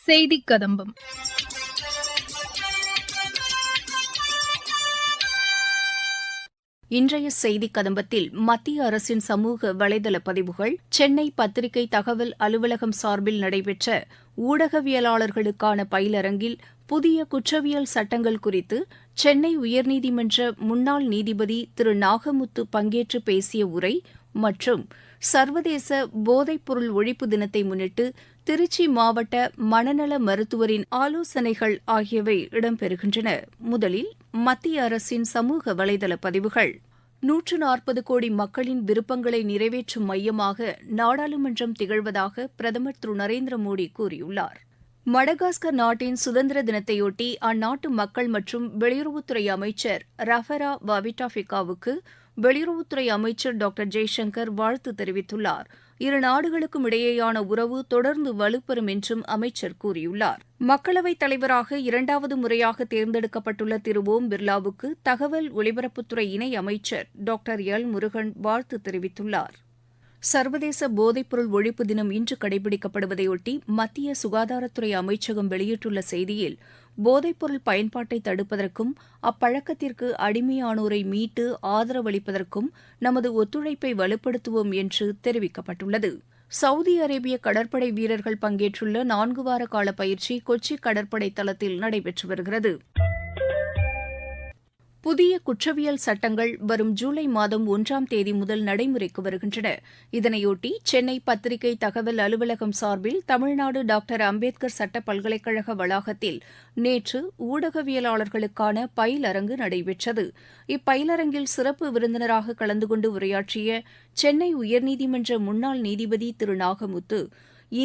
செய்திக் கதம்பம். இன்றைய செய்திக் கதம்பத்தில் மத்திய அரசின் சமூக வலைதள பதிவுகள், சென்னை பத்திரிகை தகவல் அலுவலகம் சார்பில் நடைபெற்ற ஊடகவியலாளர்களுக்கான பயிலரங்கில் புதிய குற்றவியல் சட்டங்கள் குறித்து சென்னை உயர்நீதிமன்ற முன்னாள் நீதிபதி திரு நாகமுத்து பங்கேற்று பேசிய உரை மற்றும் சர்வதேச போதைப்பொருள் ஒழிப்பு தினத்தை முன்னிட்டு திருச்சி மாவட்ட மனநல மருத்துவரின் ஆலோசனைகள் ஆகியவை இடம்பெறுகின்றன. முதலில் மத்திய அரசின் சமூக வலைதள பதிவுகள். 140 கோடி மக்களின் விருப்பங்களை நிறைவேற்றும் மையமாக நாடாளுமன்றம் திகழ்வதாக பிரதமர் திரு நரேந்திர மோடி கூறியுள்ளார். மடகாஸ்கர் நாட்டின் சுதந்திர தினத்தையொட்டி அந்நாட்டு மக்கள் மற்றும் வெளியுறவுத்துறை அமைச்சர் ரஃபரா வவிட்டாஃபிகாவுக்கு வெளியுறவுத்துறை அமைச்சர் டாக்டர் ஜெய்சங்கர் வாழ்த்து தெரிவித்துள்ளார். இரு நாடுகளுக்கும் இடையேயான உறவு தொடர்ந்து வலுப்பெறும் என்றும் அமைச்சர் கூறியுள்ளார். மக்களவைத் தலைவராக 2வது முறையாக தேர்ந்தெடுக்கப்பட்டுள்ள திரு ஓம் பிர்லாவுக்கு தகவல் ஒலிபரப்புத்துறை இணை அமைச்சர் டாக்டர் எல் முருகன் வாழ்த்து தெரிவித்துள்ளார். சர்வதேச போதைப்பொருள் ஒழிப்பு தினம் இன்று கடைபிடிக்கப்படுவதையொட்டி மத்திய சுகாதாரத்துறை அமைச்சகம் வெளியிட்டுள்ள செய்தியில், போதைப்பொருள் பயன்பாட்டை தடுப்பதற்கும் அப்பழக்கத்திற்கு அடிமையானோரை மீட்டு ஆதரவளிப்பதற்கும் நமது ஒத்துழைப்பை வலுப்படுத்துவோம் என்று தெரிவிக்கப்பட்டுள்ளது. சவுதி அரேபிய கடற்படை வீரர்கள் பங்கேற்றுள்ள 4 வார கால பயிற்சி கொச்சி கடற்படை தளத்தில் நடைபெற்று வருகிறது. புதிய குற்றவியல் சட்டங்கள் வரும் ஜூலை மாதம் 1ஆம் தேதி முதல் நடைமுறைக்கு வருகின்றன. இதனையொட்டி சென்னை பத்திரிகை தகவல் அலுவலகம் சார்பில் தமிழ்நாடு டாக்டர் அம்பேத்கர் சட்ட பல்கலைக்கழக வளாகத்தில் நேற்று ஊடகவியலாளர்களுக்கான பயிலரங்கு நடைபெற்றது. இப்பயிலரங்கில் சிறப்பு விருந்தினராக கலந்து கொண்டு உரையாற்றிய சென்னை உயர்நீதிமன்ற முன்னாள் நீதிபதி திரு நாகமுத்து,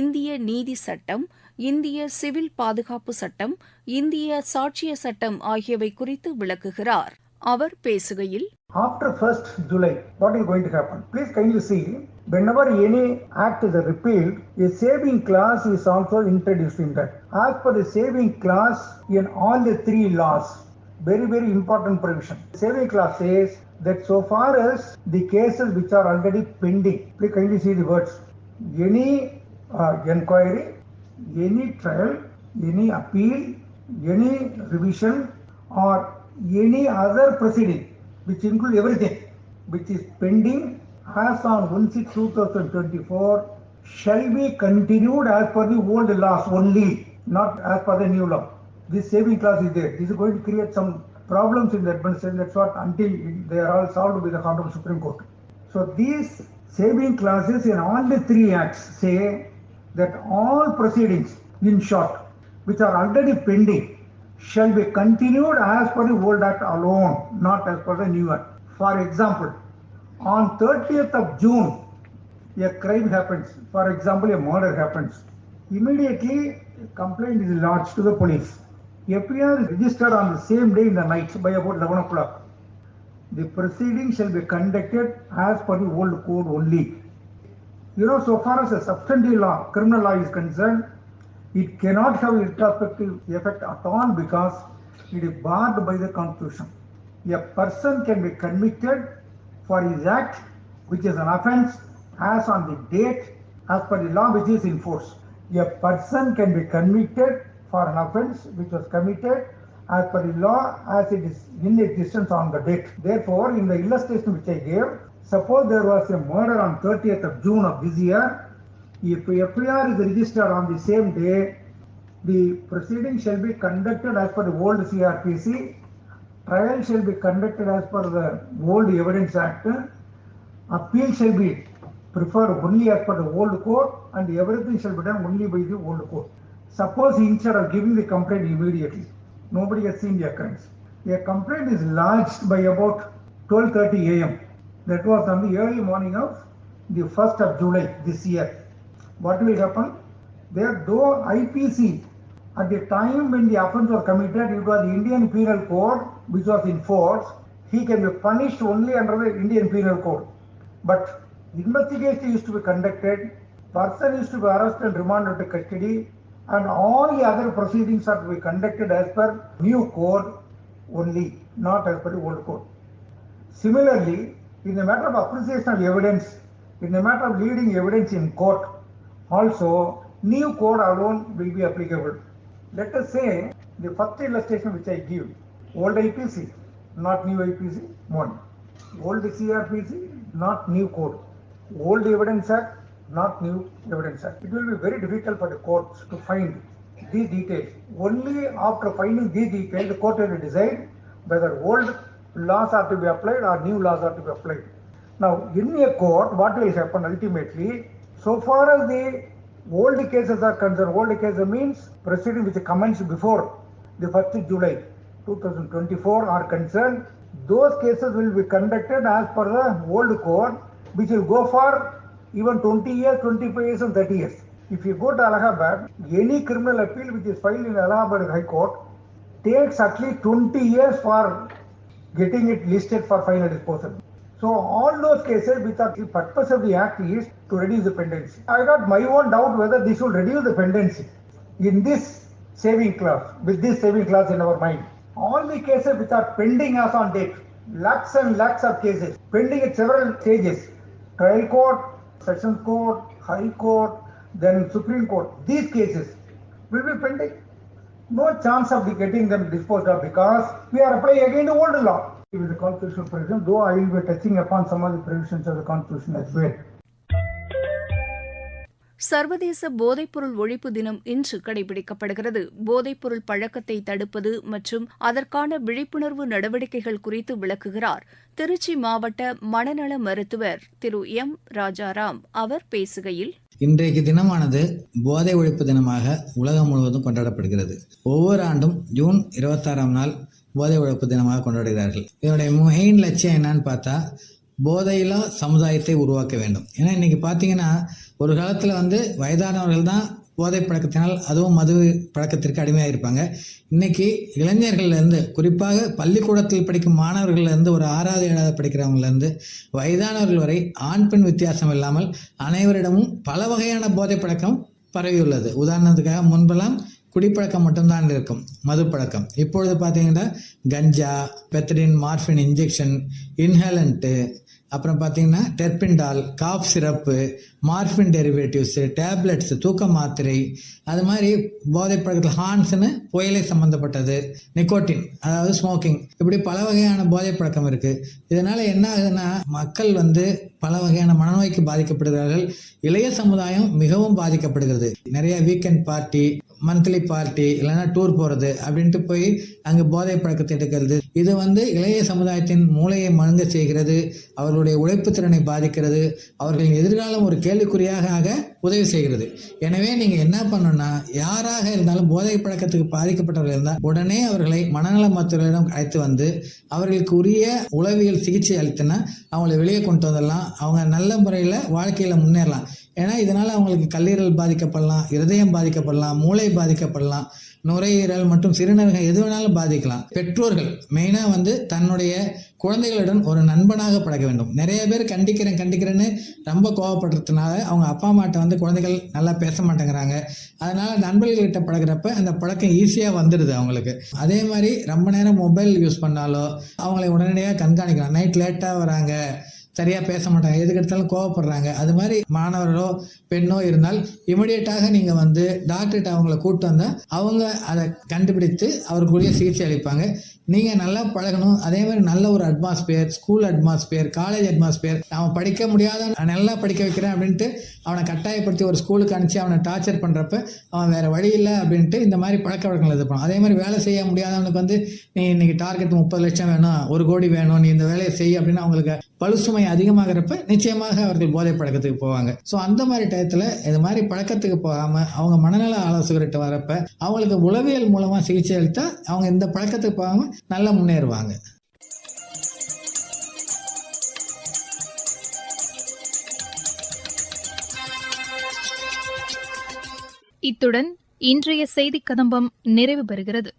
இந்திய நீதி சட்டம், இந்திய சிவில் பாதுகாப்பு சட்டம், இந்திய சாட்சிய சட்டம் ஆகியவை குறித்து விளக்குகிறார். அவர் பேசுகையில், After 1st July, what is going to happen? Please kindly see, whenever any act is repealed, a saving clause is also introduced in that. As per the saving clause in all the 3 laws, very, very important provision. The saving clause says that so far as the cases which are already pending, please kindly see the words, any inquiry, any trial, any appeal, any revision or any other proceeding which include everything which is pending as on 1/6/2024 shall be continued as per the old laws only, not as per the new law. This saving clause is there. This is going to create some problems in the administration. That's what until they are all solved with the Honorable Supreme Court. So these saving clauses in all the 3 acts say that all proceedings, in short, which are already pending, shall be continued as per the old act alone, not as per the new act. For example, on 30th of June, a crime happens. For example, a murder happens. Immediately, a complaint is lodged to the police. FIR is registered on the same day in the night by about 11 o'clock. The proceeding shall be conducted as per the old code only. So far as the substantive law, criminal law is concerned, it cannot have retrospective effect at all because it is barred by the Constitution. A person can be convicted for his act, which is an offence, as on the date as per the law which is in force. A person can be convicted for an offence which was committed as per the law as it is in existence on the date. Therefore, in the illustration which I gave, suppose there was a murder on 30th of June of this year. If FIR is registered on the same day, the proceeding shall be conducted as per the old CRPC, trial shall be conducted as per the old Evidence Act, appeal shall be preferred only as per the old code, and everything shall be done only by the old code. Suppose instead of giving the complaint immediately, nobody has seen the occurrence, a complaint is lodged by about 12:30 a.m. That was on the early morning of the 1st of July this year. What will happen? There, though IPC, at the time when the offence was committed, it was the Indian Penal Code which was in force. He can be punished only under the Indian Penal Code. But investigation used to be conducted, person used to be arrested and remanded to custody, and all the other proceedings are to be conducted as per new code only, not as per the old code. Similarly, in the matter of appreciation of evidence, in the matter of leading evidence in court, also new code alone will be applicable. Let us say the first illustration which I give, old IPC, not new IPC, one. Old CRPC, not new code. Old Evidence Act, not new Evidence Act. It will be very difficult for the courts to find these details. Only after finding these details, the court will decide whether old laws are to be applied or new laws are to be applied. Now, in a court, what will happen ultimately, so far as the old cases are concerned, old cases means proceeding which commenced before the 1st July 2024 are concerned, those cases will be conducted as per the old code, which will go for even 20 years, 25 years and 30 years. If you go to Allahabad, any criminal appeal which is filed in Allahabad High Court takes at least 20 years for getting it listed for final disposal. So all those cases which are the purpose of the act is to reduce the pendency. I got my own doubt whether this will reduce the pendency in this saving clause, with this saving clause in our mind. All the cases which are pending as on date, lakhs and lakhs of cases, pending at several stages, trial court, sessions court, high court, then Supreme Court, these cases will be pending. No chance of getting them disposed of because we are applying again the old law. It is a constitutional provision, though I will be touching upon some of the provisions of the Constitution as well. சர்வதேச போதைப்பொருள் ஒழிப்பு தினம் இன்று கடைபிடிக்கப்படுகிறது. போதைப்பொருள் பழக்கத்தை தடுப்பது மற்றும் அதற்கான விழிப்புணர்வு நடவடிக்கைகள் குறித்து விளக்குகிறார் திருச்சி மாவட்ட மனநல மருத்துவர் திரு எம் ராஜாராம். அவர் பேசுகையில், இன்றைக்கு தினமானது போதை ஒழிப்பு தினமாக உலகம் முழுவதும் கொண்டாடப்படுகிறது. ஒவ்வொரு ஆண்டும் ஜூன் 26ஆம் நாள் போதை ஒழிப்பு தினமாக கொண்டாடுகிறார்கள். இதனுடைய மெயின் லட்சியம் என்னன்னு பார்த்தா போதையில்லா சமுதாயத்தை உருவாக்க வேண்டும். ஏன்னா இன்னைக்கு பார்த்தீங்கன்னா ஒரு காலத்தில் வயதானவர்கள் தான் போதை பழக்கத்தினால் அதுவும் மது பழக்கத்திற்கு அடிமையாக இருப்பாங்க. இன்னைக்கு இளைஞர்கள்லேருந்து குறிப்பாக பள்ளிக்கூடத்தில் படிக்கும் மாணவர்கள்லேருந்து ஒரு 6வது 7வது படிக்கிறவங்கலேருந்து வயதானவர்கள் வரை ஆண் பெண் வித்தியாசம் இல்லாமல் அனைவரிடமும் பல வகையான போதை பழக்கம் பரவியுள்ளது. உதாரணத்துக்காக முன்பெல்லாம் குடிப்பழக்கம் மட்டும்தான் இருக்கும், மது பழக்கம். இப்பொழுது பார்த்தீங்கன்னா கஞ்சா, பெத்தடின், மார்பின் இன்ஜெக்ஷன், இன்ஹேலண்ட்டு, அப்புறம் பார்த்தீங்கன்னா டெர்பின்டால், காஃப் சிரப்பு, மார்பின் டெரிவேட்டிவ்ஸு, டேப்லெட்ஸ், தூக்க மாத்திரை, அது மாதிரி போதை பழக்கத்தில் ஹான்ஸ்னு புயலை சம்மந்தப்பட்டது, நிக்கோட்டின் அதாவது ஸ்மோக்கிங், இப்படி பல வகையான போதை பழக்கம் இருக்குது. இதனால் என்ன ஆகுதுன்னா மக்கள் பல வகையான மனநோய்க்கு பாதிக்கப்படுகிறார்கள். இளைய சமுதாயம் மிகவும் பாதிக்கப்படுகிறது. நிறைய வீக்கெண்ட் பார்ட்டி, மந்த்லி பார்ட்டி, இல்லைன்னா டூர் போகிறது அப்படின்ட்டு போய் அங்கே போதை பழக்கத்தை எடுக்கிறது. இது இளைய சமுதாயத்தின் மூளையை மழுங்க செய்கிறது, அவர்களுடைய உழைப்பு திறனை பாதிக்கிறது, அவர்களின் எதிர்காலம் ஒரு கேள்விக்குறியாக உதவி செய்கிறது. எனவே நீங்கள் என்ன பண்ணணும்னா, யாராக இருந்தாலும் போதை பழக்கத்துக்கு பாதிக்கப்பட்டவர்கள் இருந்தால் உடனே அவர்களை மனநல மருத்துவர்களிடம் அழைத்து அவர்களுக்கு உரிய உளவியல் சிகிச்சை அளித்தனா அவங்களை வெளியே கொண்டு வந்துடலாம். அவங்க நல்ல முறையில் வாழ்க்கையில் முன்னேறலாம். ஏன்னா இதனால் அவங்களுக்கு கல்லீரல் பாதிக்கப்படலாம், இருதயம் பாதிக்கப்படலாம், மூளை பாதிக்கப்படலாம், நுரையீரல் மற்றும் சிறுநீரகம் எது வேணாலும் பாதிக்கலாம். பெற்றோர்கள் மெயினாக தன்னுடைய குழந்தைகளுடன் ஒரு நண்பனாக பழக வேண்டும். நிறைய பேர் கண்டிக்கிறேன்னு ரொம்ப கோவப்படுறதுனால அவங்க அப்பா அம்மாட்ட குழந்தைகள் நல்லா பேச மாட்டேங்கிறாங்க. அதனால் நண்பர்கள்கிட்ட பழகிறப்ப அந்த பழக்கம் ஈஸியாக வந்துடுது அவங்களுக்கு. அதே மாதிரி ரொம்ப நேரம் மொபைல் யூஸ் பண்ணாலோ அவங்களை உடனடியாக கண்காணிக்கலாம். நைட் லேட்டாக வராங்க, சரியாக பேச மாட்டாங்க, எதுக்கு எடுத்தாலும் கோவப்படுறாங்க. அது மாதிரி மாணவர்களோ பெண்ணோ இருந்தால் இமிடியேட்டாக நீங்கள் டாக்டர்கிட்ட அவங்கள கூப்பிட்டு வந்தால் அவங்க அதை கண்டுபிடித்து அவருக்குரிய சிகிச்சை அளிப்பாங்க. நீங்கள் நல்லா பழகணும். அதே மாதிரி நல்ல ஒரு atmosphere, school atmosphere, college atmosphere, அவன் படிக்க முடியாத நல்லா படிக்க வைக்கிறேன் அப்படின்ட்டு அவனை கட்டாயப்படுத்தி ஒரு ஸ்கூலுக்கு அனுப்பிச்சு அவனை டார்ச்சர் பண்ணுறப்ப அவன் வேறு வழி இல்லை அப்படின்ட்டு இந்த மாதிரி பழக்க வழக்கங்கள் இது பண்ணும். அதே மாதிரி வேலை செய்ய முடியாதவனுக்கு நீ இன்னைக்கு டார்கெட் 30 லட்சம் வேணும், 1 கோடி வேணும், நீ இந்த வேலையை செய் அப்படின்னு அவங்களுக்கு பழுசுமை அதிகமாகிறப்ப நிச்சயமாக அவர்கள் போதை பழக்கத்துக்கு போவாங்க. ஸோ அந்த மாதிரி டயத்தில் இது மாதிரி பழக்கத்துக்கு போகாமல் அவங்க மனநல ஆலோசகர்கிட்ட வரப்ப அவங்களுக்கு உளவியல் மூலமாக சிகிச்சை அளித்தா அவங்க இந்த பழக்கத்துக்கு போகாமல் நல்லா முன்னேறுவாங்க. இத்துடன் இன்றைய செய்தி கதம்பம் நிறைவு பெறுகிறது.